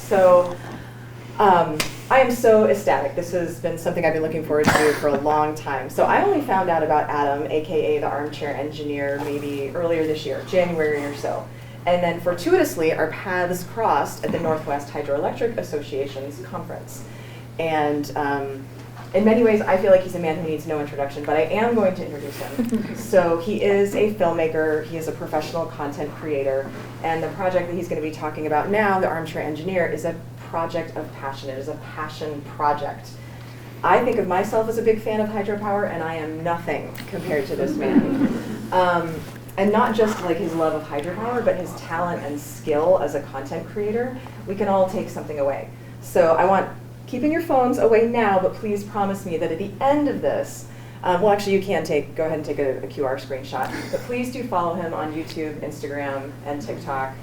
So I am so ecstatic. This has been something I've been looking forward to for a long time. So I only found out about Adam, aka the armchair engineer, maybe earlier this year, January or so. And then fortuitously, our paths crossed at the Northwest Hydroelectric Association's conference. And in many ways, I feel like he's a man who needs no introduction, but I am going to introduce him. So he is a filmmaker, he is a professional content creator, and the project that he's going to be talking about now, the armchair engineer, is a project of passion. It is a passion project. I think of myself as a big fan of hydropower, and I am nothing compared to this man. And not just like his love of hydropower, but his talent and skill as a content creator. We can all take something away. So I want keeping your phones away now, but please promise me that at the end of this, well, actually, you can go ahead and take a QR screenshot, but please do follow him on YouTube, Instagram, and TikTok.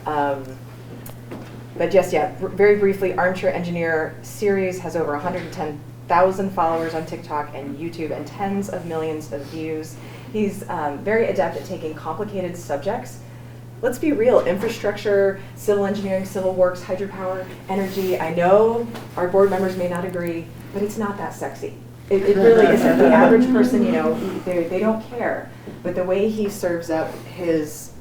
But just, yeah, very briefly, Armchair Engineer series has over 110,000 followers on TikTok and YouTube and tens of millions of views. He's very adept at taking complicated subjects. Let's be real, infrastructure, civil engineering, civil works, hydropower, energy. I know our board members may not agree, but it's not that sexy. It really isn't. The average person, you know, they don't care. But the way he serves up his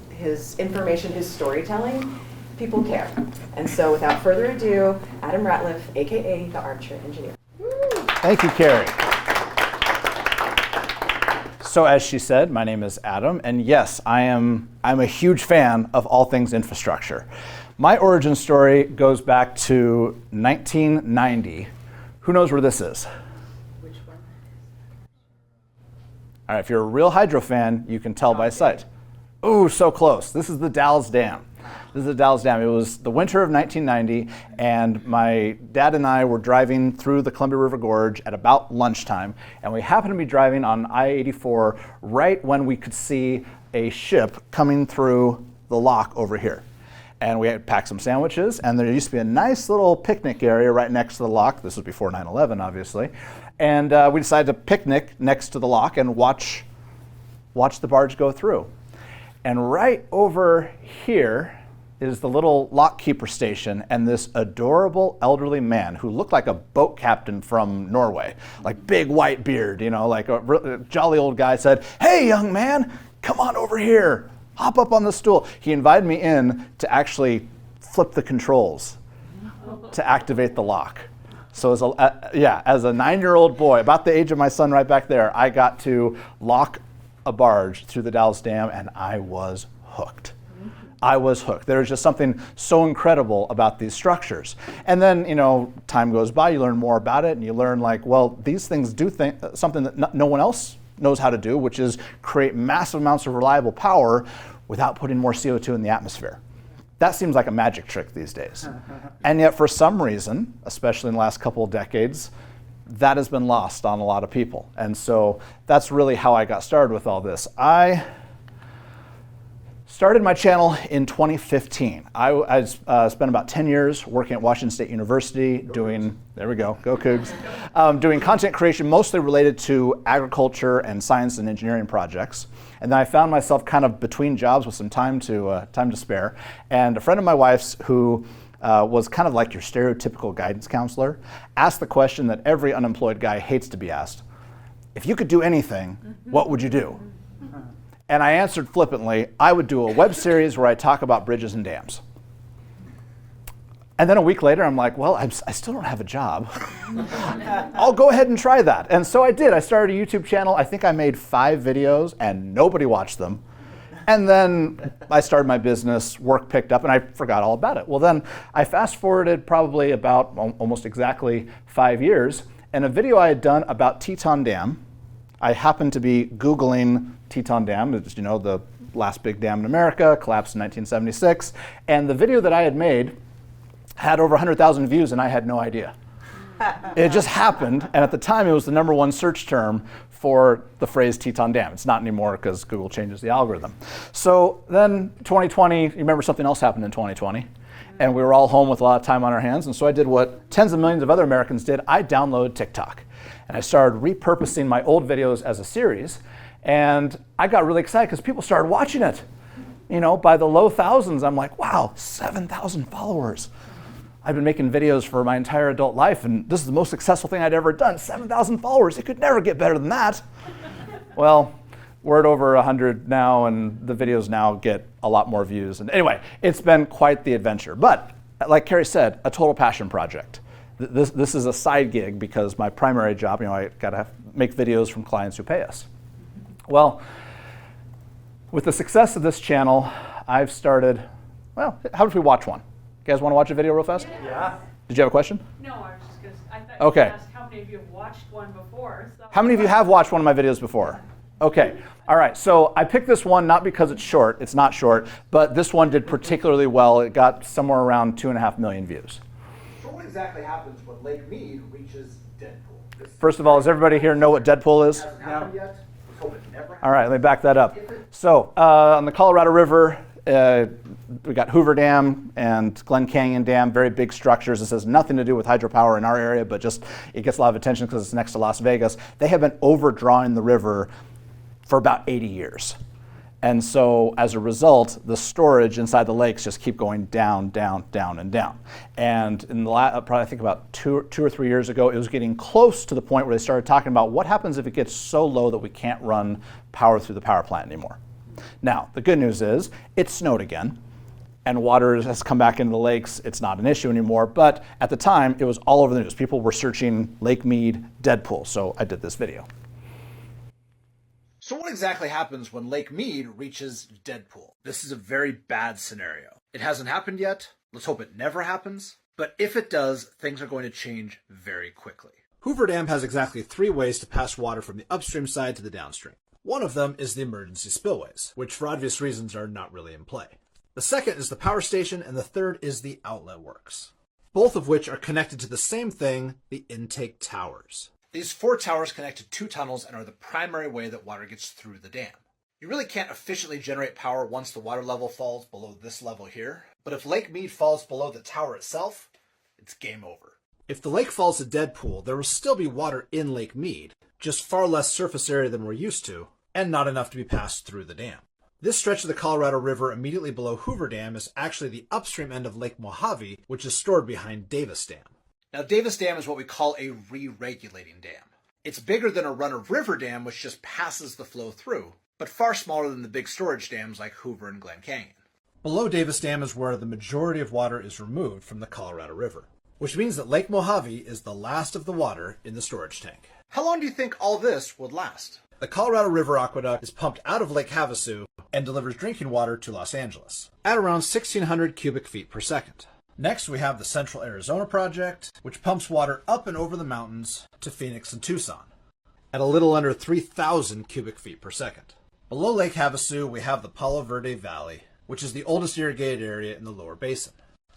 information, his storytelling, people care. And so without further ado, Adam Ratliff, AKA the Armchair Engineer. Thank you, Carrie. So as she said, my name is Adam, and yes, I'm a huge fan of all things infrastructure. My origin story goes back to 1990. Who knows where this is? Which one? All right, if you're a real hydro fan, you can tell by sight. Ooh, so close. This is the Dalles Dam. This is the Dalles Dam. It was the winter of 1990, and my dad and I were driving through the Columbia River Gorge at about lunchtime, and we happened to be driving on I-84 right when we could see a ship coming through the lock over here. And we had packed some sandwiches, and there used to be a nice little picnic area right next to the lock. This was before 9/11, obviously. And we decided to picnic next to the lock and watch the barge go through. And right over here is the little lock keeper station, and this adorable elderly man who looked like a boat captain from Norway, like big white beard, you know, like a jolly old guy, said, "Hey, young man, come on over here, hop up on the stool." He invited me in to actually flip the controls to activate the lock. So as a 9-year-old boy, about the age of my son right back there, I got to lock a barge through the Dalles Dam, and I was hooked. I was hooked. There's just something so incredible about these structures. And then, you know, time goes by, you learn more about it, and you learn like, well, these things do something that no one else knows how to do, which is create massive amounts of reliable power without putting more CO2 in the atmosphere. That seems like a magic trick these days. And yet for some reason, especially in the last couple of decades, that has been lost on a lot of people. And so that's really how I got started with all this. I started my channel in 2015. I spent about 10 years working at Washington State University doing, there we go, go Cougs, doing content creation mostly related to agriculture and science and engineering projects. And then I found myself kind of between jobs with some time to spare. And a friend of my wife's who was kind of like your stereotypical guidance counselor, asked the question that every unemployed guy hates to be asked. If you could do anything, what would you do? And I answered flippantly, I would do a web series where I talk about bridges and dams. And then a week later, I'm like, well, I still don't have a job. I'll go ahead and try that. And so I did. I started a YouTube channel. I think I made 5 videos and nobody watched them. And then I started my business, work picked up, and I forgot all about it. Well, then I fast forwarded probably about almost exactly 5 years, and a video I had done about Teton Dam. I happened to be Googling Teton Dam, it's, you know, the last big dam in America, collapsed in 1976. And the video that I had made had over 100,000 views, and I had no idea. It just happened, and at the time it was the #1 search term for the phrase Teton Dam. It's not anymore because Google changes the algorithm. So then 2020, you remember something else happened in 2020, and we were all home with a lot of time on our hands, and so I did what tens of millions of other Americans did. I downloaded TikTok, and I started repurposing my old videos as a series, and I got really excited because people started watching it. You know, by the low thousands, I'm like, wow, 7,000 followers. I've been making videos for my entire adult life, and this is the most successful thing I'd ever done. 7,000 followers. It could never get better than that. Well, we're at over 100 now, and the videos now get a lot more views. And anyway, it's been quite the adventure. But like Carrie said, a total passion project. This is a side gig because my primary job, I got to make videos from clients who pay us. Well, with the success of this channel, I've started, how about if we watch one? You guys want to watch a video real fast? Yeah. Did you have a question? No, I was just going to, I thought Okay. you asked how many of you have watched one before. So. How many of you have watched one of my videos before? Okay, all right, so I picked this one not because it's short, it's not short, but this one did particularly well. It got somewhere around 2.5 million views. So what exactly happens when Lake Mead reaches Deadpool? First of all, does everybody here know what Deadpool is? Hasn't happened yet. Let's hope it never happens. All right, let me back that up. So on the Colorado River, we got Hoover Dam and Glen Canyon Dam, very big structures. This has nothing to do with hydropower in our area, but just it gets a lot of attention because it's next to Las Vegas. They have been overdrawing the river for about 80 years. And so as a result, the storage inside the lakes just keep going down, down, down, and down. And in the probably I think about two or 3 years ago, it was getting close to the point where they started talking about what happens if it gets so low that we can't run power through the power plant anymore. Now, the good news is it snowed again and water has come back into the lakes. It's not an issue anymore, but at the time it was all over the news. People were searching Lake Mead Deadpool, so I did this video. So what exactly happens when Lake Mead reaches Deadpool? This is a very bad scenario. It hasn't happened yet. Let's hope it never happens. But if it does, things are going to change very quickly. Hoover Dam has exactly 3 ways to pass water from the upstream side to the downstream. One of them is the emergency spillways, which for obvious reasons are not really in play. The second is the power station, and the third is the outlet works, both of which are connected to the same thing, the intake towers. These 4 towers connect to 2 tunnels and are the primary way that water gets through the dam. You really can't efficiently generate power once the water level falls below this level here, but if Lake Mead falls below the tower itself, it's game over. If the lake falls to Deadpool, there will still be water in Lake Mead, just far less surface area than we're used to, and not enough to be passed through the dam. This stretch of the Colorado River immediately below Hoover Dam is actually the upstream end of Lake Mojave, which is stored behind Davis Dam. Now, Davis Dam is what we call a re-regulating dam. It's bigger than a run-of-river dam, which just passes the flow through, but far smaller than the big storage dams like Hoover and Glen Canyon. Below Davis Dam is where the majority of water is removed from the Colorado River, which means that Lake Mojave is the last of the water in the storage tank. How long do you think all this would last? The Colorado River Aqueduct is pumped out of Lake Havasu and delivers drinking water to Los Angeles at around 1,600 cubic feet per second. Next, we have the Central Arizona Project, which pumps water up and over the mountains to Phoenix and Tucson at a little under 3,000 cubic feet per second. Below Lake Havasu, we have the Palo Verde Valley, which is the oldest irrigated area in the lower basin.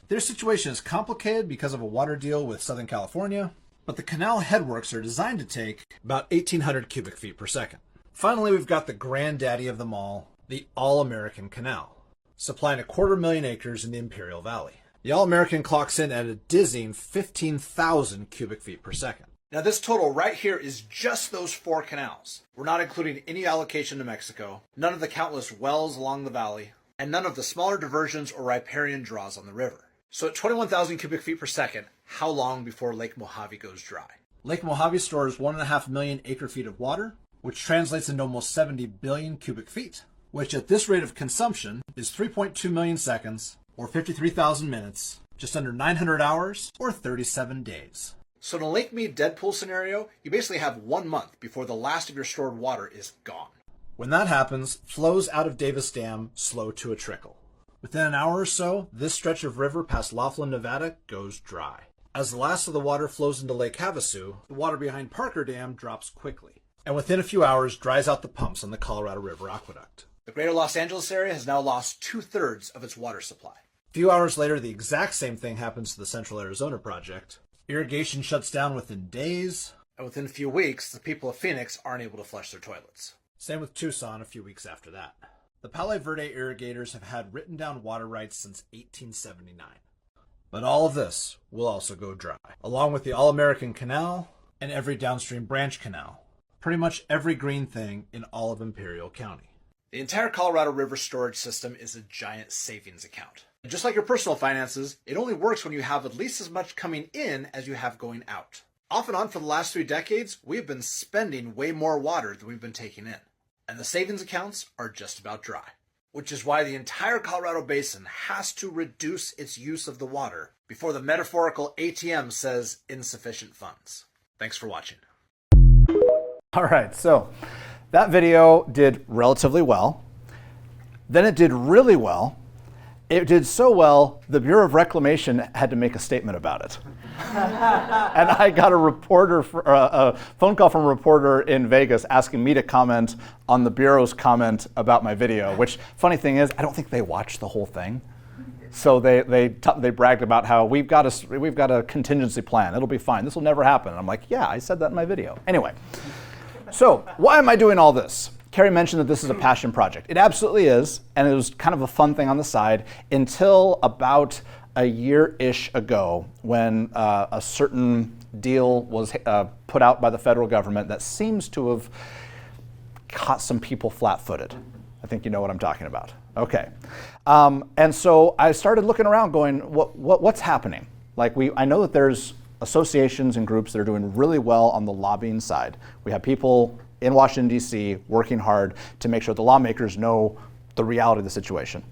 Their situation is complicated because of a water deal with Southern California, but the canal headworks are designed to take about 1,800 cubic feet per second. Finally, we've got the granddaddy of them all, the All-American Canal, supplying 250,000 acres in the Imperial Valley. The All-American clocks in at a dizzying 15,000 cubic feet per second. Now this total right here is just those 4 canals. We're not including any allocation to Mexico, none of the countless wells along the valley, and none of the smaller diversions or riparian draws on the river. So at 21,000 cubic feet per second, how long before Lake Mojave goes dry? Lake Mojave stores 1.5 million acre-feet of water, which translates into almost 70 billion cubic feet, which at this rate of consumption is 3.2 million seconds, or 53,000 minutes, just under 900 hours, or 37 days. So in a Lake Mead Deadpool scenario, you basically have 1 month before the last of your stored water is gone. When that happens, flows out of Davis Dam slow to a trickle. Within an hour or so, this stretch of river past Laughlin, Nevada goes dry. As the last of the water flows into Lake Havasu, the water behind Parker Dam drops quickly, and within a few hours dries out the pumps on the Colorado River Aqueduct. The greater Los Angeles area has now lost 2/3 of its water supply. A few hours later, the exact same thing happens to the Central Arizona Project. Irrigation shuts down within days. And within a few weeks, the people of Phoenix aren't able to flush their toilets. Same with Tucson a few weeks after that. The Palo Verde irrigators have had written down water rights since 1879. But all of this will also go dry, along with the All-American Canal and every downstream branch canal. Pretty much every green thing in all of Imperial County. The entire Colorado River storage system is a giant savings account. And just like your personal finances, it only works when you have at least as much coming in as you have going out. Off and on for the last 3 decades, we've been spending way more water than we've been taking in. And the savings accounts are just about dry. Which is why the entire Colorado Basin has to reduce its use of the water before the metaphorical ATM says insufficient funds. Thanks for watching. All right, so that video did relatively well. Then it did really well. It did so well, the Bureau of Reclamation had to make a statement about it. And I got a phone call from a reporter in Vegas asking me to comment on the Bureau's comment about my video, which, funny thing is, I don't think they watched the whole thing. So they bragged about how we've got a contingency plan. It'll be fine. This will never happen. And I'm like, yeah, I said that in my video. Anyway, so why am I doing all this? Carrie mentioned that this is a passion project. It absolutely is, and it was kind of a fun thing on the side until about a year-ish ago when a certain deal was put out by the federal government that seems to have caught some people flat-footed. I think you know what I'm talking about. Okay. And so I started looking around going, what's happening? Like I know that there's associations and groups that are doing really well on the lobbying side. We have people in Washington, D.C. working hard to make sure the lawmakers know the reality of the situation.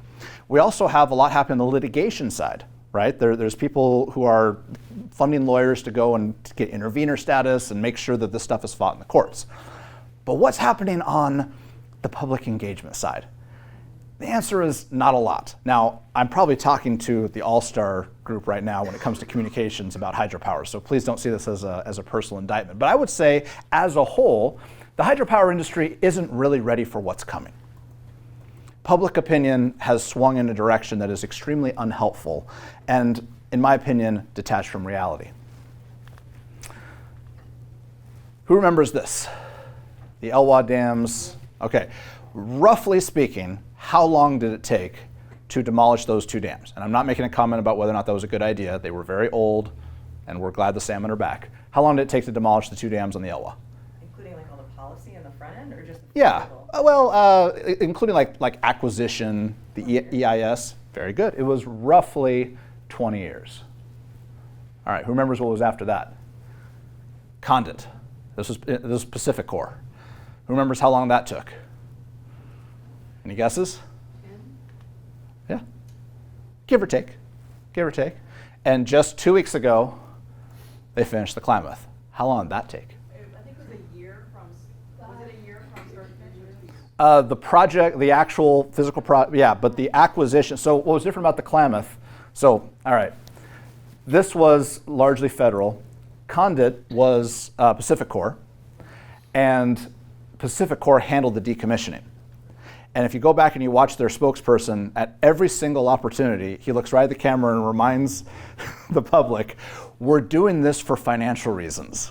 We also have a lot happening on the litigation side, right? There's people who are funding lawyers to go and to get intervener status and make sure that this stuff is fought in the courts. But what's happening on the public engagement side? The answer is not a lot. Now, I'm probably talking to the all-star group right now when it comes to communications about hydropower, so please don't see this as a personal indictment. But I would say, as a whole, the hydropower industry isn't really ready for what's coming. Public opinion has swung in a direction that is extremely unhelpful and, in my opinion, detached from reality. Who remembers this? The Elwha dams. Okay, roughly speaking, how long did it take to demolish those 2 dams? And I'm not making a comment about whether or not that was a good idea. They were very old, and we're glad the salmon are back. How long did it take to demolish the 2 dams on the Elwha? Including like all the policy in the front end, or just the Yeah, physical? including like acquisition, the EIS. Very good. It was roughly 20 years. All right, who remembers what was after that? Condit. This was Pacific Core. Who remembers how long that took? Any guesses? Yeah. Give or take. And just 2 weeks ago, they finished the Klamath. How long did that take? I think it was a year from start to finish? The project, the actual physical but the acquisition. So what was different about the Klamath? So, all right, this was largely federal. Condit was Pacific Core, and Pacific Core handled the decommissioning. And if you go back and you watch their spokesperson, at every single opportunity, he looks right at the camera and reminds the public, we're doing this for financial reasons.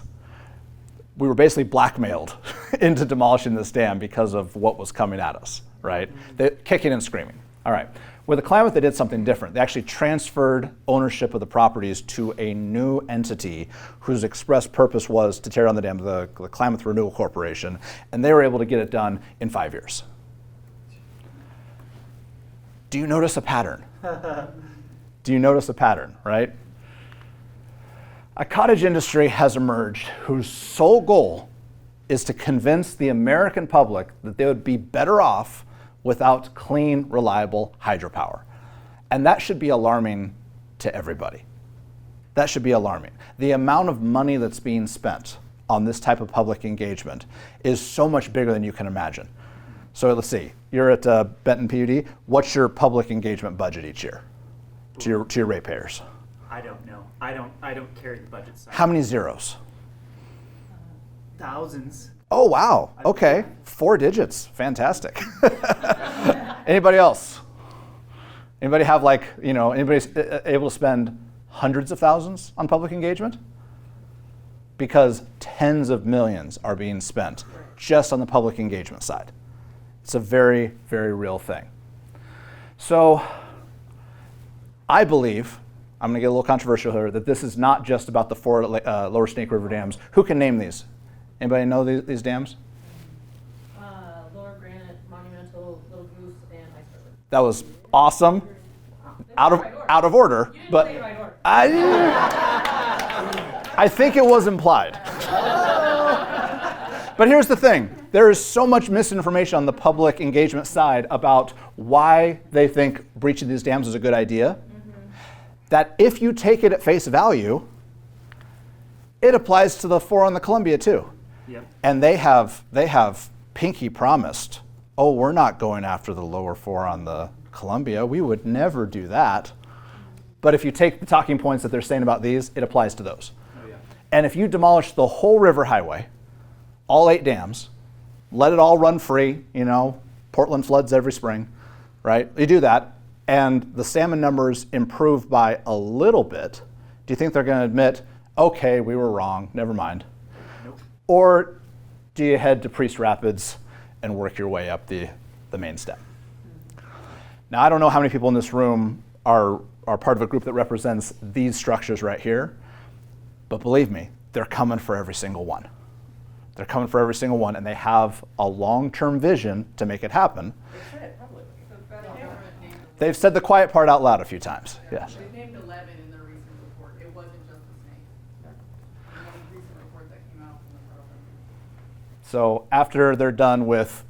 We were basically blackmailed into demolishing this dam because of what was coming at us, right? They're kicking and screaming. All right. With the Klamath, they did something different. They actually transferred ownership of the properties to a new entity whose express purpose was to tear down the dam, the Klamath Renewable Corporation, and they were able to get it done in 5 years. Do you notice a pattern? Do you notice a pattern, right? A cottage industry has emerged whose sole goal is to convince the American public that they would be better off without clean, reliable hydropower. And that should be alarming to everybody. That should be alarming. The amount of money that's being spent on this type of public engagement is so much bigger than you can imagine. So let's see, you're at Benton PUD. What's your public engagement budget each year to your ratepayers? I don't know. I don't carry the budget side. How many zeros? Thousands. Oh, wow. Okay. 4 digits. Fantastic. Anybody else? Anybody have anybody's able to spend hundreds of thousands on public engagement? Because tens of millions are being spent just on the public engagement side. It's a very, very real thing. So I believe, I'm going to get a little controversial here, that this is not just about the 4 lower Snake River dams. Who can name these? Anybody know these dams? Lower Granite, Monumental, Little Goose, and Iceberg. That was awesome. out of order, but I think it was implied. But here's the thing. There is so much misinformation on the public engagement side about why they think breaching these dams is a good idea, that if you take it at face value, it applies to the 4 on the Columbia too. Yep. And they have pinky promised, oh, we're not going after the lower 4 on the Columbia. We would never do that. But if you take the talking points that they're saying about these, it applies to those. Oh, yeah. And if you demolish the whole river highway, all 8 dams, let it all run free, Portland floods every spring, right? You do that, and the salmon numbers improve by a little bit. Do you think they're going to admit, okay, we were wrong, never mind? Nope. Or do you head to Priest Rapids and work your way up the main stem? Now, I don't know how many people in this room are part of a group that represents these structures right here, but believe me, they're coming for every single one. They're coming for every single one, and they have a long-term vision to make it happen. They said it publicly. They've said the quiet part out loud a few times, yes. They named 11 in their recent report. It wasn't just the snakes. One recent report that came out from the program. So after they're done with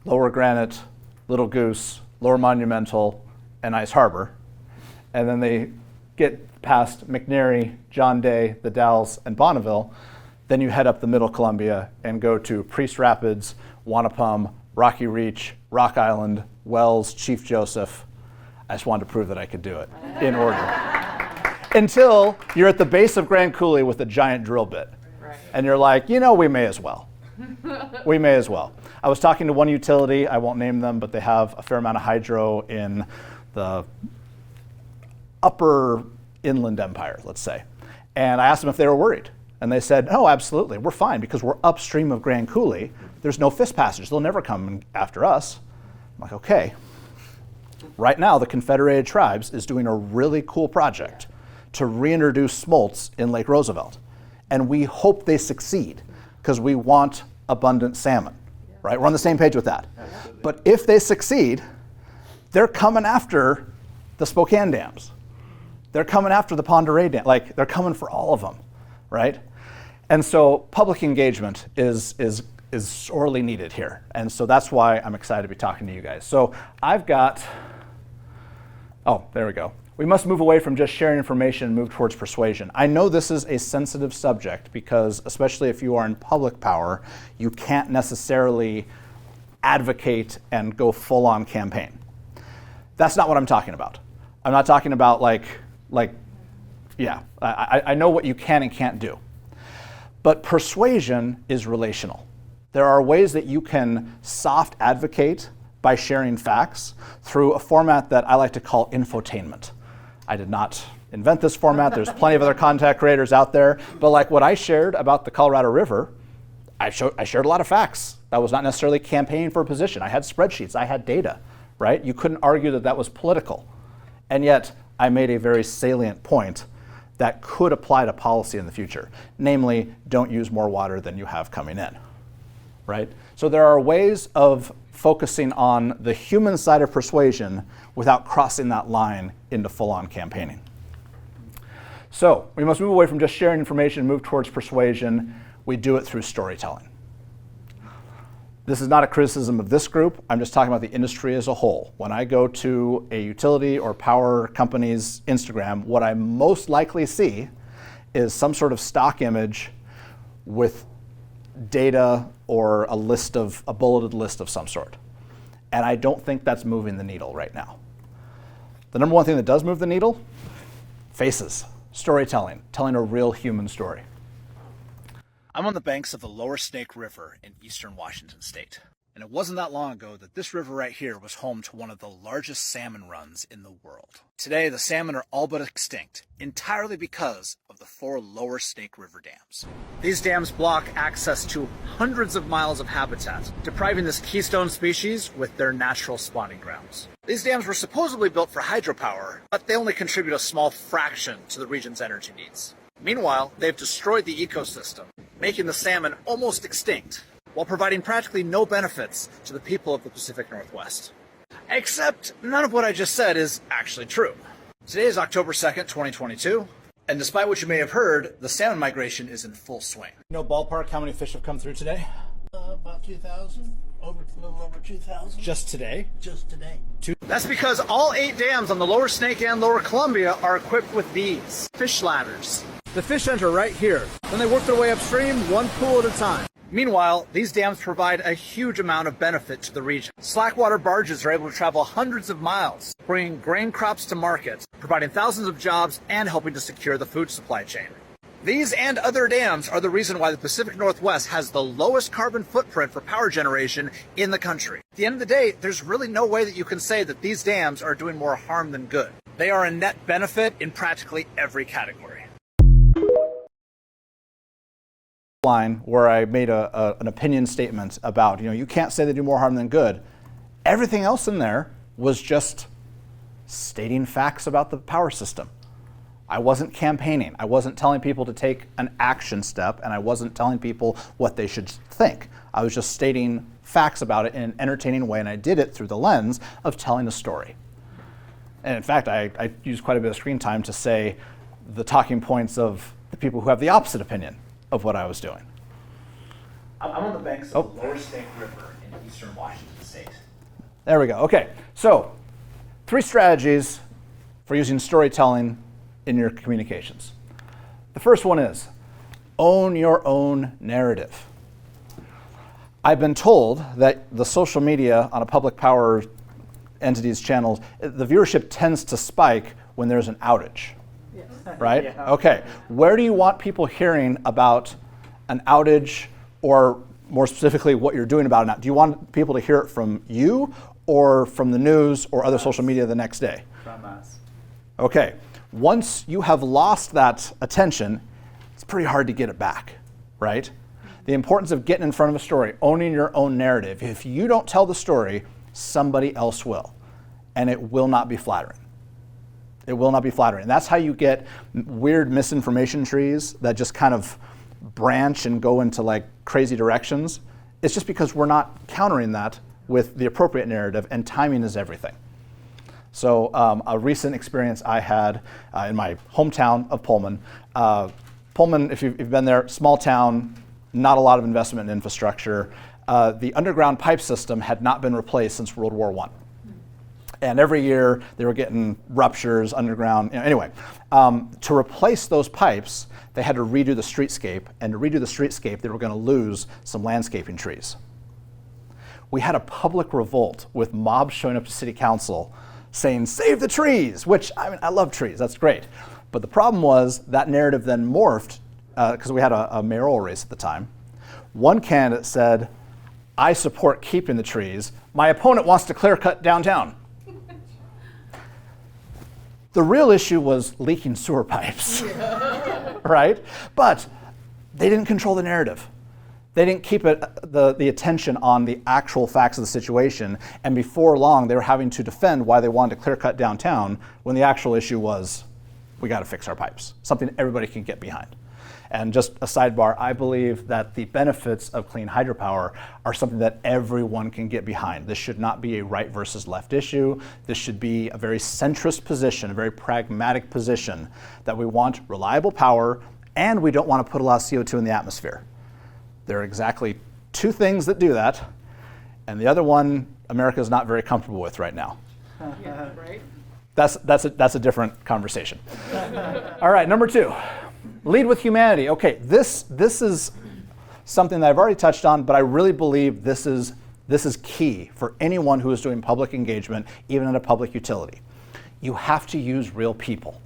Lower Granite, Little Goose, Lower Monumental, and Ice Harbor, and then they get past McNary, John Day, the Dalles, and Bonneville, then you head up the Middle Columbia and go to Priest Rapids, Wanapum, Rocky Reach, Rock Island, Wells, Chief Joseph. I just wanted to prove that I could do it in order. Until you're at the base of Grand Coulee with a giant drill bit. Right. And you're like, we may as well. We may as well. I was talking to one utility, I won't name them, but they have a fair amount of hydro in the upper inland empire, let's say. And I asked them if they were worried. And they said, oh, absolutely, we're fine because we're upstream of Grand Coulee. There's no fish passage. They'll never come after us. I'm like, okay. Right now, the Confederated Tribes is doing a really cool project to reintroduce smolts in Lake Roosevelt. And we hope they succeed because we want abundant salmon, right? We're on the same page with that. But if they succeed, they're coming after the Spokane dams. They're coming after the Pend Oreille dam. They're coming for all of them, right? And so public engagement is sorely needed here. And so that's why I'm excited to be talking to you guys. So I've got, there we go. We must move away from just sharing information and move towards persuasion. I know this is a sensitive subject because, especially if you are in public power, you can't necessarily advocate and go full-on campaign. That's not what I'm talking about. I'm not talking about I know what you can and can't do. But persuasion is relational. There are ways that you can soft advocate by sharing facts through a format that I like to call infotainment. I did not invent this format. There's plenty of other content creators out there. But like what I shared about the Colorado River, I shared a lot of facts. That was not necessarily campaigning for a position. I had spreadsheets. I had data, right? You couldn't argue that that was political. And yet, I made a very salient point that could apply to policy in the future. Namely, don't use more water than you have coming in, right? So there are ways of focusing on the human side of persuasion without crossing that line into full-on campaigning. So we must move away from just sharing information and move towards persuasion. We do it through storytelling. This is not a criticism of this group. I'm just talking about the industry as a whole. When I go to a utility or power company's Instagram, what I most likely see is some sort of stock image with data or a bulleted list of some sort. And I don't think that's moving the needle right now. The number one thing that does move the needle, faces, storytelling, telling a real human story. I'm on the banks of the Lower Snake River in eastern Washington state. And it wasn't that long ago that this river right here was home to one of the largest salmon runs in the world. Today, the salmon are all but extinct, entirely because of the 4 Lower Snake River dams. These dams block access to hundreds of miles of habitat, depriving this keystone species with their natural spawning grounds. These dams were supposedly built for hydropower, but they only contribute a small fraction to the region's energy needs. Meanwhile, they've destroyed the ecosystem, making the salmon almost extinct, while providing practically no benefits to the people of the Pacific Northwest. Except none of what I just said is actually true. Today is October 2nd, 2022, and despite what you may have heard, the salmon migration is in full swing. No ballpark how many fish have come through today? About 2,000, a little over 2,000. Just today? Just today. That's because all 8 dams on the lower Snake and lower Columbia are equipped with these fish ladders. The fish enter right here. Then they work their way upstream, one pool at a time. Meanwhile, these dams provide a huge amount of benefit to the region. Slackwater barges are able to travel hundreds of miles, bringing grain crops to markets, providing thousands of jobs, and helping to secure the food supply chain. These and other dams are the reason why the Pacific Northwest has the lowest carbon footprint for power generation in the country. At the end of the day, there's really no way that you can say that these dams are doing more harm than good. They are a net benefit in practically every category. Line where I made an opinion statement about, you can't say they do more harm than good. Everything else in there was just stating facts about the power system. I wasn't campaigning. I wasn't telling people to take an action step, and I wasn't telling people what they should think. I was just stating facts about it in an entertaining way, and I did it through the lens of telling a story. And in fact, I used quite a bit of screen time to say the talking points of the people who have the opposite opinion of what I was doing. I'm on the banks of the lower Snake River in eastern Washington state. There we go. Okay, so 3 strategies for using storytelling in your communications. The first one is own your own narrative. I've been told that the social media on a public power entity's channels, the viewership tends to spike when there's an outage. Right? Yeah. Okay. Where do you want people hearing about an outage, or more specifically, what you're doing about it? Do you want people to hear it from you, or from the news or other social media the next day? From us. Okay. Once you have lost that attention, it's pretty hard to get it back, right? The importance of getting in front of a story, owning your own narrative. If you don't tell the story, somebody else will, and it will not be flattering. It will not be flattering. And that's how you get weird misinformation trees that just kind of branch and go into like crazy directions. It's just because we're not countering that with the appropriate narrative, and timing is everything. So a recent experience I had in my hometown of Pullman. Pullman, if you've been there, small town, not a lot of investment in infrastructure. The underground pipe system had not been replaced since World War I. And every year they were getting ruptures underground. Anyway, to replace those pipes, they had to redo the streetscape. And to redo the streetscape, they were going to lose some landscaping trees. We had a public revolt with mobs showing up to city council saying, "Save the trees," which, I love trees. That's great. But the problem was that narrative then morphed, because we had a mayoral race at the time. One candidate said, "I support keeping the trees. My opponent wants to clear cut downtown." The real issue was leaking sewer pipes, right? But they didn't control the narrative. They didn't keep the attention on the actual facts of the situation, and before long, they were having to defend why they wanted to clear cut downtown when the actual issue was, we got to fix our pipes, something everybody can get behind. And just a sidebar, I believe that the benefits of clean hydropower are something that everyone can get behind. This should not be a right versus left issue. This should be a very centrist position, a very pragmatic position that we want reliable power, and we don't want to put a lot of CO2 in the atmosphere. There are exactly 2 things that do that, and the other one America is not very comfortable with right now. Yeah, right? That's a different conversation. All right, number 2. Lead with humanity. Okay, this is something that I've already touched on, but I really believe this is key for anyone who is doing public engagement, even in a public utility. You have to use real people.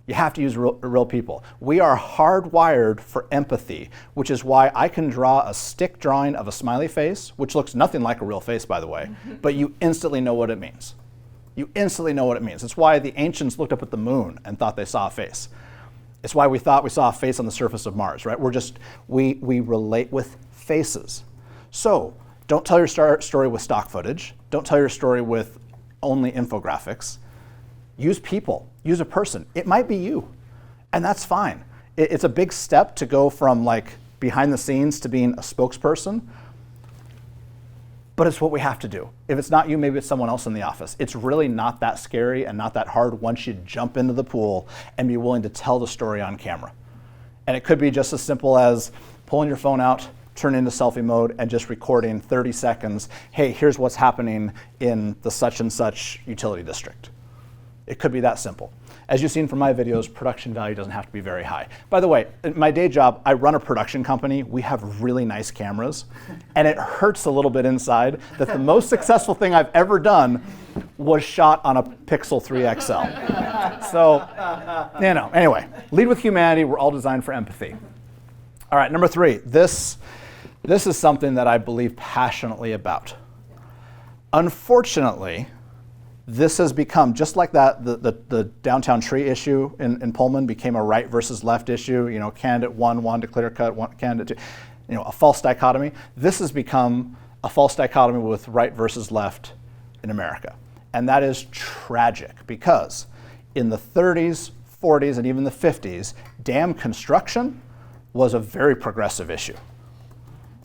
You have to use real people. We are hardwired for empathy, which is why I can draw a stick drawing of a smiley face, which looks nothing like a real face, by the way, but you instantly know what it means. You instantly know what it means. It's why the ancients looked up at the moon and thought they saw a face. It's why we thought we saw a face on the surface of Mars, right? We relate with faces. So don't tell your story with stock footage. Don't tell your story with only infographics. Use people. Use a person. It might be you, and that's fine. It's a big step to go from like behind the scenes to being a spokesperson, but it's what we have to do. If it's not you, maybe it's someone else in the office. It's really not that scary and not that hard once you jump into the pool and be willing to tell the story on camera. And it could be just as simple as pulling your phone out, turn into selfie mode, and just recording 30 seconds. Hey, here's what's happening in the such and such utility district. It could be that simple. As you've seen from my videos, production value doesn't have to be very high. By the way, in my day job, I run a production company. We have really nice cameras, and it hurts a little bit inside that the most successful thing I've ever done was shot on a Pixel 3 XL. So, anyway, lead with humanity. We're all designed for empathy. All right, number 3, this is something that I believe passionately about. Unfortunately, this has become, just like that, the downtown tree issue in Pullman became a right versus left issue, candidate 1 wanted to clear cut, candidate 2, a false dichotomy. This has become a false dichotomy with right versus left in America. And that is tragic because in the 30s, 40s, and even the 50s, dam construction was a very progressive issue.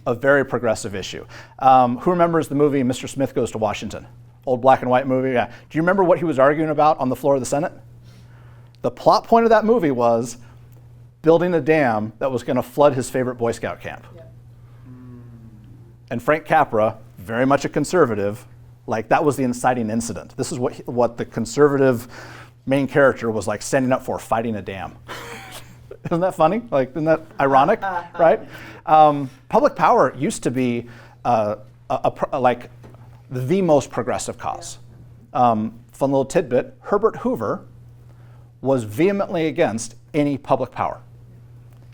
A very progressive issue. Who remembers the movie Mr. Smith Goes to Washington? Old black and white movie, yeah. Do you remember what he was arguing about on the floor of the Senate? The plot point of that movie was building a dam that was going to flood his favorite Boy Scout camp. Yep. And Frank Capra, very much a conservative, that was the inciting incident. This is what the conservative main character was standing up for, fighting a dam. Isn't that funny? Isn't that ironic, right? Public power used to be the most progressive cause. Fun little tidbit, Herbert Hoover was vehemently against any public power.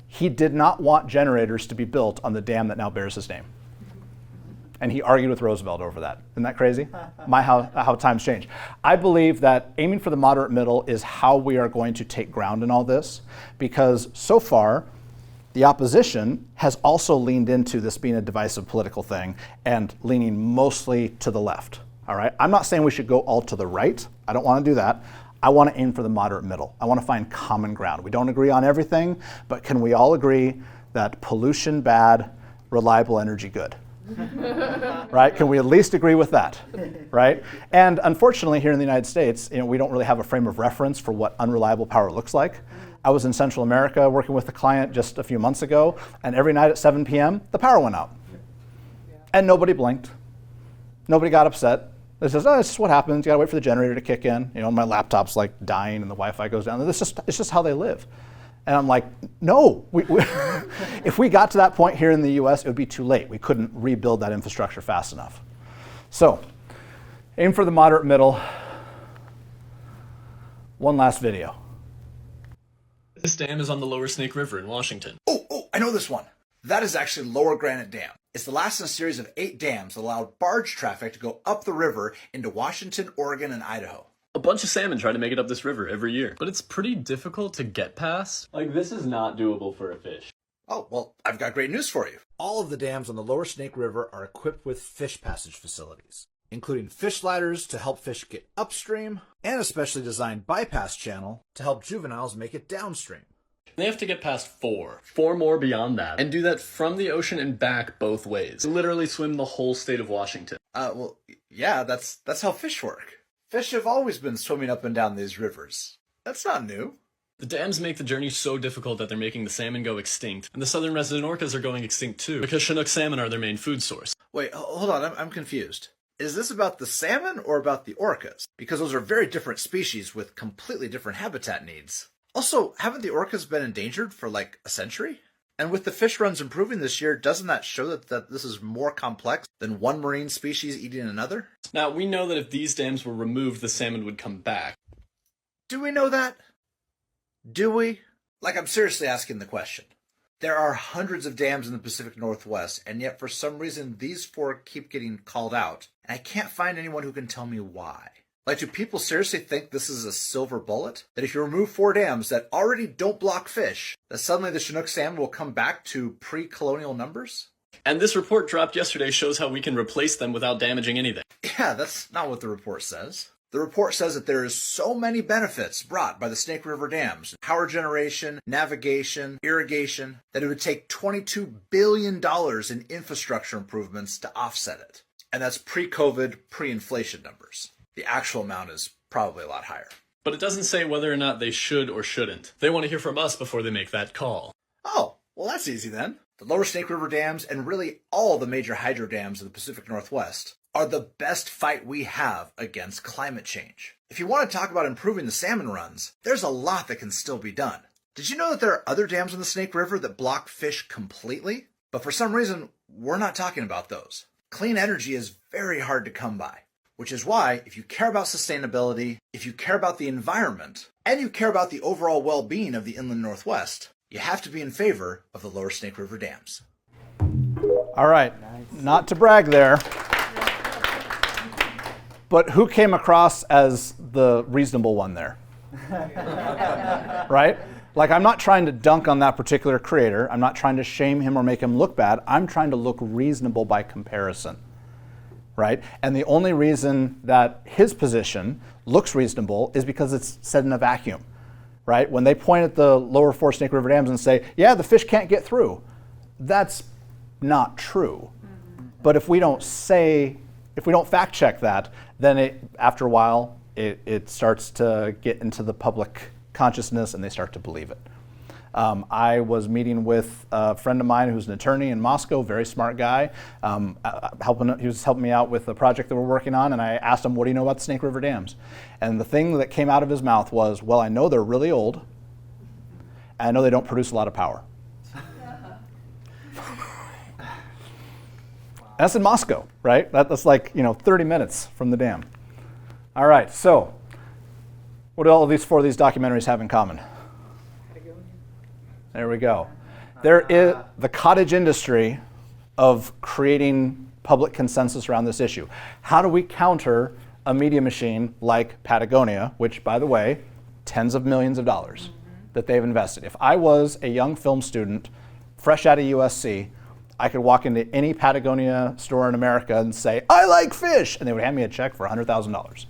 He did not want generators to be built on the dam that now bears his name. And he argued with Roosevelt over that. Isn't that crazy? How times change. I believe that aiming for the moderate middle is how we are going to take ground in all this, because so far, the opposition has also leaned into this being a divisive political thing and leaning mostly to the left. All right? I'm not saying we should go all to the right. I don't want to do that. I want to aim for the moderate middle. I want to find common ground. We don't agree on everything, but can we all agree that pollution bad, reliable energy good? Right? Can we at least agree with that? Right? And unfortunately, here in the United States, we don't really have a frame of reference for what unreliable power looks like. I was in Central America working with a client just a few months ago, and every night at 7 p.m., the power went out. And nobody blinked. Nobody got upset. They says, oh, it's just what happens. You gotta wait for the generator to kick in. My laptop's dying and the Wi-Fi goes down. It's just how they live. And I'm like, no. If we got to that point here in the US, it would be too late. We couldn't rebuild that infrastructure fast enough. So, aim for the moderate middle. One last video. This dam is on the Lower Snake River in Washington. Oh, I know this one. That is actually Lower Granite Dam. It's the last in a series of 8 dams that allowed barge traffic to go up the river into Washington, Oregon, and Idaho. A bunch of salmon try to make it up this river every year, but it's pretty difficult to get past. This is not doable for a fish. Oh, well, I've got great news for you. All of the dams on the Lower Snake River are equipped with fish passage facilities, including fish sliders to help fish get upstream, and a specially designed bypass channel to help juveniles make it downstream. They have to get past 4 more beyond that, and do that from the ocean and back both ways. Literally swim the whole state of Washington. Well, yeah, that's how fish work. Fish have always been swimming up and down these rivers. That's not new. The dams make the journey so difficult that they're making the salmon go extinct, and the southern resident orcas are going extinct too, because Chinook salmon are their main food source. Wait, hold on, I'm confused. Is this about the salmon or about the orcas? Because those are very different species with completely different habitat needs. Also, haven't the orcas been endangered for a century? And with the fish runs improving this year, doesn't that show that this is more complex than one marine species eating another? Now, we know that if these dams were removed, the salmon would come back. Do we know that? Do we? I'm seriously asking the question. There are hundreds of dams in the Pacific Northwest, and yet for some reason these 4 keep getting called out, and I can't find anyone who can tell me why. Do people seriously think this is a silver bullet? That if you remove 4 dams that already don't block fish, that suddenly the Chinook salmon will come back to pre-colonial numbers? And this report dropped yesterday shows how we can replace them without damaging anything. Yeah, that's not what the report says. The report says that there is so many benefits brought by the Snake River dams, power generation, navigation, irrigation, that it would take $22 billion in infrastructure improvements to offset it. And that's pre-COVID, pre-inflation numbers. The actual amount is probably a lot higher. But it doesn't say whether or not they should or shouldn't. They want to hear from us before they make that call. Oh, well that's easy then. The lower Snake River dams, and really all the major hydro dams in the Pacific Northwest, are the best fight we have against climate change. If you want to talk about improving the salmon runs, there's a lot that can still be done. Did you know that there are other dams in the Snake River that block fish completely? But for some reason, we're not talking about those. Clean energy is very hard to come by, which is why if you care about sustainability, if you care about the environment, and you care about the overall well-being of the inland Northwest, you have to be in favor of the lower Snake River dams. All right, not to brag there, but who came across as the reasonable one there? Right? Like, I'm not trying to dunk on that particular creator. I'm not trying to shame him or make him look bad. I'm trying to look reasonable by comparison, right? And the only reason that his position looks reasonable is because it's said in a vacuum, right? When they point at the lower four Snake River dams and say, yeah, the fish can't get through, that's not true. But if we don't fact check that, then after a while, it starts to get into the public consciousness and they start to believe it. I was meeting with a friend of mine who's an attorney in Moscow, very smart guy. He was helping me out with a project that we're working on, and I asked him, what do you know about the Snake River dams? And the thing that came out of his mouth was, well, I know they're really old, and I know they don't produce a lot of power. That's in Moscow, right? That's like 30 minutes from the dam. All right, so what do all of these four of these documentaries have in common? There we go. There is the cottage industry of creating public consensus around this issue. How do we counter a media machine like Patagonia, which, by the way, tens of millions of dollars that they've invested? If I was a young film student, fresh out of USC, I could walk into any Patagonia store in America and say, I like fish, and they would hand me a check for $100,000.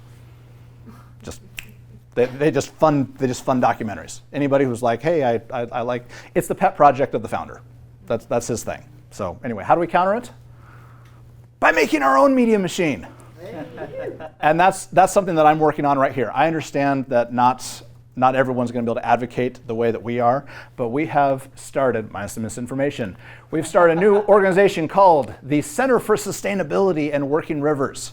They just fund documentaries. Anybody who's like, hey, I like, it's the pet project of the founder. That's his thing. So anyway, how do we counter it? By making our own media machine. And that's something that I'm working on right here. I understand that not everyone's going to be able to advocate the way that we are, but we have started, minus the misinformation, we've started a new organization called the Center for Sustainability and Working Rivers.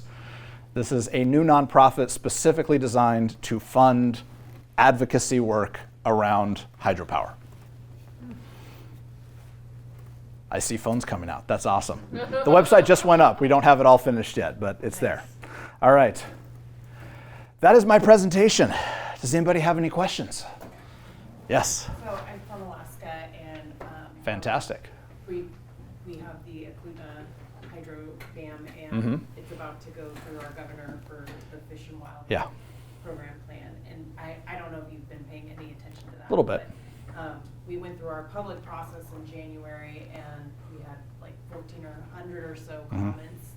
This is a new nonprofit specifically designed to fund advocacy work around hydropower. I see phones coming out. That's awesome. The website just went up. We don't have it all finished yet, but it's there. All right. That is my presentation. Does anybody have any questions? Yes. So I'm from Alaska, and fantastic. We have the Akuna hydro dam, and it's about to go through our governor for the Fish and Wildlife program plan. And I don't know if you've been paying any attention to that. A little bit. But, we went through our public process in January, and we had like 1,400 or so comments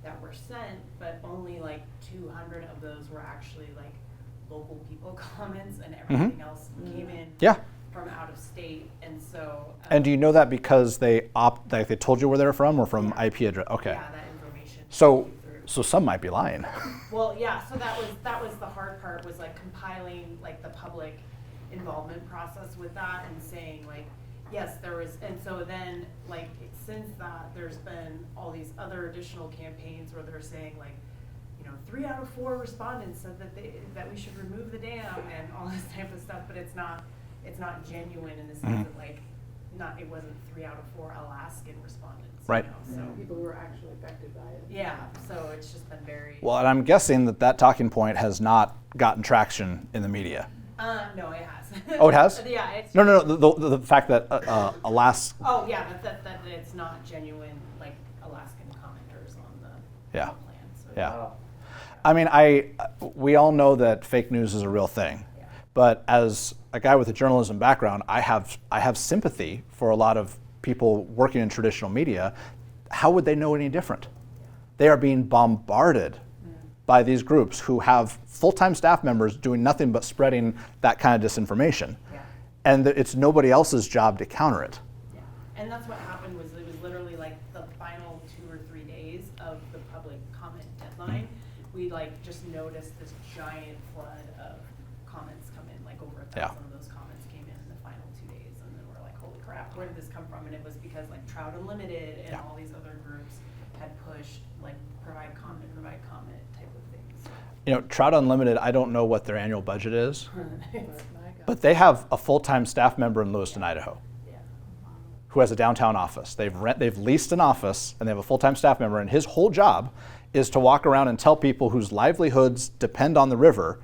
that were sent, but only like 200 of those were actually like local people comments, and everything else came in from out of state. And so and do you know that because they told you where they're from, or from IP address? Okay. Yeah, that information. So some might be lying. Well, yeah. So that was the hard part, was like compiling like the public involvement process with that, and saying like, yes, there was. And so then like since that, there's been all these other additional campaigns where they're saying like, 3 out of 4 respondents said that we should remove the dam and all this type of stuff, but it's not genuine in the sense that like it wasn't 3 out of 4 Alaskan respondents. Right. So People who were actually affected by it. yeah, so it's just been very. Well, and I'm guessing that talking point has not gotten traction in the media. No, it has. Oh, it has? Yeah, it's. No. The fact that Alaska. Oh yeah, that it's not genuine like Alaskan commenters on the plan. So. Yeah. I mean, we all know that fake news is a real thing, but as a guy with a journalism background, I have sympathy for a lot of people working in traditional media. How would they know any different? They are being bombarded by these groups who have full-time staff members doing nothing but spreading that kind of disinformation, and it's nobody else's job to counter it. Yeah, and that's what happened. It was literally like the final 2 or 3 days of the public we like just noticed this giant flood of comments come in, like over 1,000 of those comments came in the final 2 days, and then we're like, holy crap, where did this come from? And it was because like Trout Unlimited and all these other groups had pushed like provide comment type of things. You know, Trout Unlimited, I don't know what their annual budget is, but they have a full-time staff member in Lewiston, Idaho, who has a downtown office. They've leased an office, and they have a full-time staff member, and his whole job is to walk around and tell people whose livelihoods depend on the river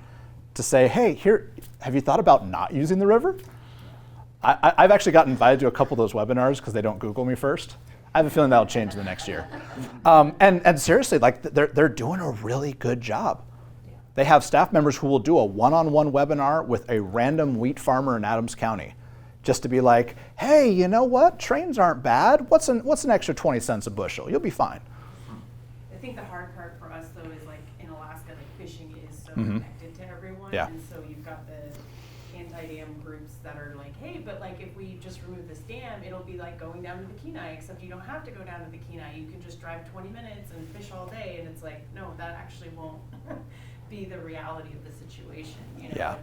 to say, hey, here, have you thought about not using the river? I've actually gotten invited to a couple of those webinars because they don't Google me first. I have a feeling that'll change in the next year. And seriously, like they're doing a really good job. They have staff members who will do a one-on-one webinar with a random wheat farmer in Adams County, just to be like, hey, you know what? Trains aren't bad. What's an extra 20 cents a bushel? You'll be fine. I think the hard part for us though is like in Alaska, like fishing is so connected to everyone, and so you've got the anti-dam groups that are like, hey, but like if we just remove this dam, it'll be like going down to the Kenai, except you don't have to go down to the Kenai. You can just drive 20 minutes and fish all day, and it's like, no, that actually won't be the reality of the situation, you know?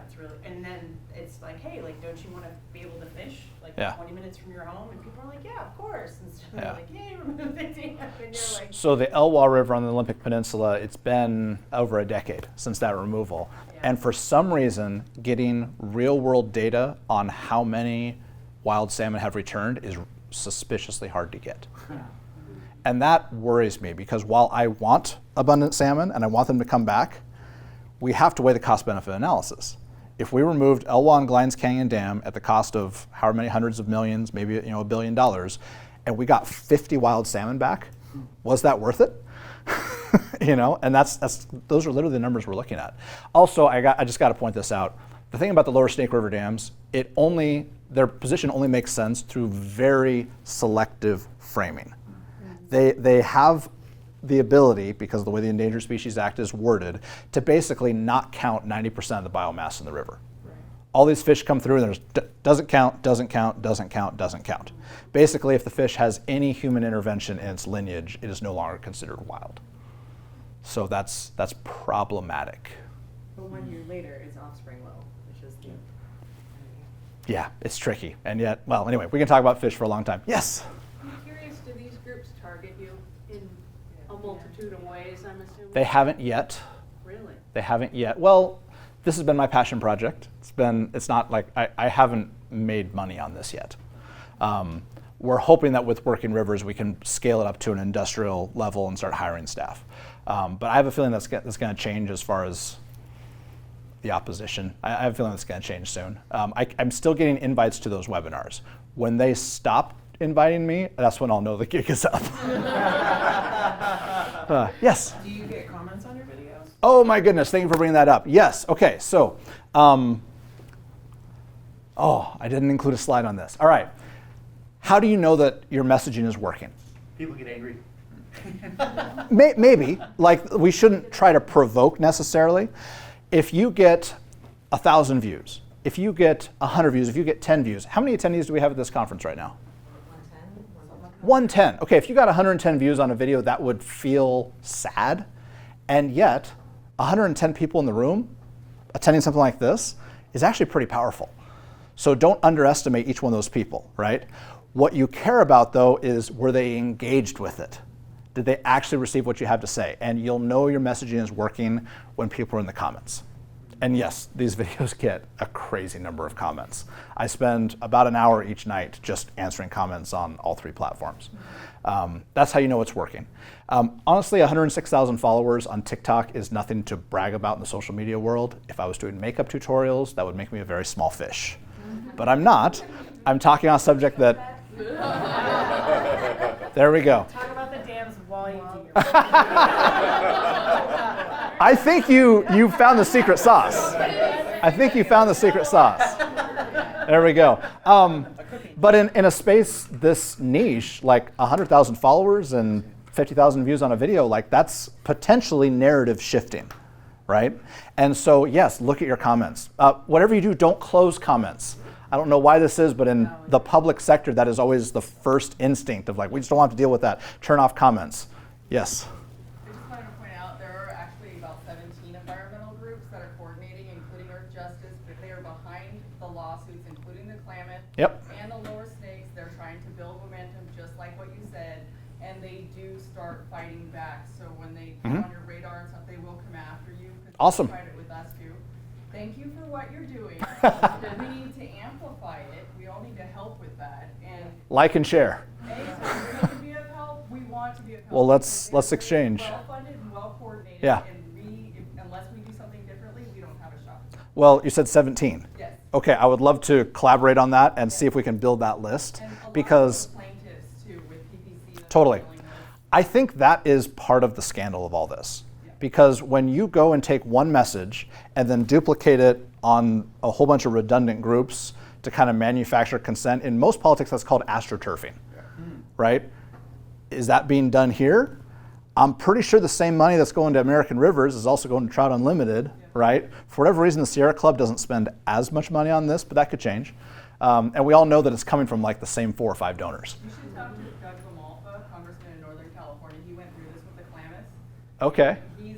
It's really, and then it's like, hey, like, don't you want to be able to fish like 20 minutes from your home? And people are like, yeah, of course. And so they're like, yay, remove the dam. And you're like, so the Elwha River on the Olympic Peninsula, it's been over a decade since that removal. And for some reason, getting real world data on how many wild salmon have returned is suspiciously hard to get. And that worries me because while I want abundant salmon and I want them to come back, we have to weigh the cost-benefit analysis. If we removed Elwha and Glines Canyon Dam at the cost of however many hundreds of millions, maybe $1 billion, and we got 50 wild salmon back, was that worth it? And those are literally the numbers we're looking at. Also, I just got to point this out. The thing about the lower Snake River dams, their position only makes sense through very selective framing. They have the ability, because of the way the Endangered Species Act is worded, to basically not count 90% of the biomass in the river. All these fish come through and there's doesn't count, doesn't count, doesn't count, doesn't count. Basically, if the fish has any human intervention in its lineage, it is no longer considered wild. So that's problematic. But 1 year later, its offspring will, which is the... Yeah, it's tricky. And yet, well, anyway, we can talk about fish for a long time. Yes? I'm curious, do these groups target you in a multitude of ways, I'm assuming? They haven't yet. Really? They haven't yet. Well, this has been my passion project. It's not like I haven't made money on this yet. We're hoping that with Working Rivers, we can scale it up to an industrial level and start hiring staff. But I have a feeling that's going to change as far as the opposition. I have a feeling that's going to change soon. I'm still getting invites to those webinars. When they stop inviting me, that's when I'll know the gig is up. Yes? Do you get comments on your videos? Oh my goodness, thank you for bringing that up. Yes, okay, so, I didn't include a slide on this. All right, how do you know that your messaging is working? People get angry. Maybe, like we shouldn't try to provoke necessarily. If you get 1,000 views, if you get 100 views, if you get 10 views, how many attendees do we have at this conference right now? 110. Okay, if you got 110 views on a video, that would feel sad. And yet, 110 people in the room attending something like this is actually pretty powerful. So don't underestimate each one of those people, right? What you care about, though, is were they engaged with it? Did they actually receive what you have to say? And you'll know your messaging is working when people are in the comments. And yes, these videos get a crazy number of comments. I spend about an hour each night just answering comments on all 3 platforms. That's how you know it's working. Honestly, 106,000 followers on TikTok is nothing to brag about in the social media world. If I was doing makeup tutorials, that would make me a very small fish. But I'm not. I'm talking on a subject that... There we go. talk about the dams while you do your I think you found the secret sauce. I think you found the secret sauce. There we go. But in a space this niche, like 100,000 followers and 50,000 views on a video, like that's potentially narrative shifting, right? And so yes, look at your comments. Whatever you do, don't close comments. I don't know why this is, but in the public sector, that is always the first instinct of like, we just don't want to deal with that. Turn off comments. Yes? I just lawsuits, including the Klamath Yep. and the lower snakes. They're trying to build momentum, just like what you said, and they do start fighting back. So when they come on your radar and stuff, they will come after you. 'Cause Awesome. They tried it with us too. Thank you for what you're doing. We need to amplify it. We all need to help with that. And Like and share. anytime we can be of help, we want to be of help. Well, because let's they're exchange. well-funded and well-coordinated. Yeah. And unless we do something differently, we don't have a shot. Well, you said 17. Yes. Okay, I would love to collaborate on that and see if we can build that list, And a lot because of plaintiffs too with PPC. that totally. they're dealing with. I think that is part of the scandal of all this. Because when you go and take one message and then duplicate it on a whole bunch of redundant groups to kind of manufacture consent, in most politics that's called astroturfing, right? Is that being done here? I'm pretty sure the same money that's going to American Rivers is also going to Trout Unlimited, right? For whatever reason, the Sierra Club doesn't spend as much money on this, but that could change. And we all know that it's coming from like the same 4 or 5 donors. You should talk to Doug Lamalfa, Congressman in Northern California. He went through this with the Klamath. Okay. He's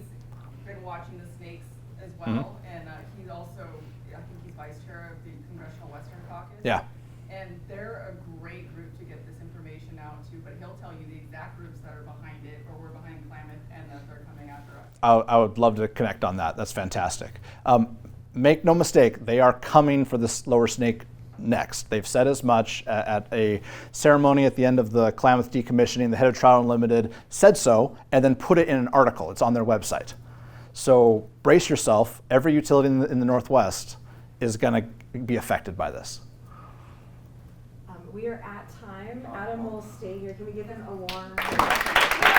been watching the snakes as well, and he's also, I think he's vice chair of the Congressional Western Caucus. Yeah. And they're a great group to get this information out to, but he'll tell you the exact groups that are behind it, or we're behind Klamath, and that they're coming after us. I would love to connect on that. That's fantastic. Make no mistake, they are coming for this lower snake next. They've said as much at a ceremony at the end of the Klamath decommissioning. The head of Trout Unlimited said so, and then put it in an article. It's on their website. So brace yourself. Every utility in the Northwest is going to be affected by this. We are at time. Adam will stay here. Can we give him a warm...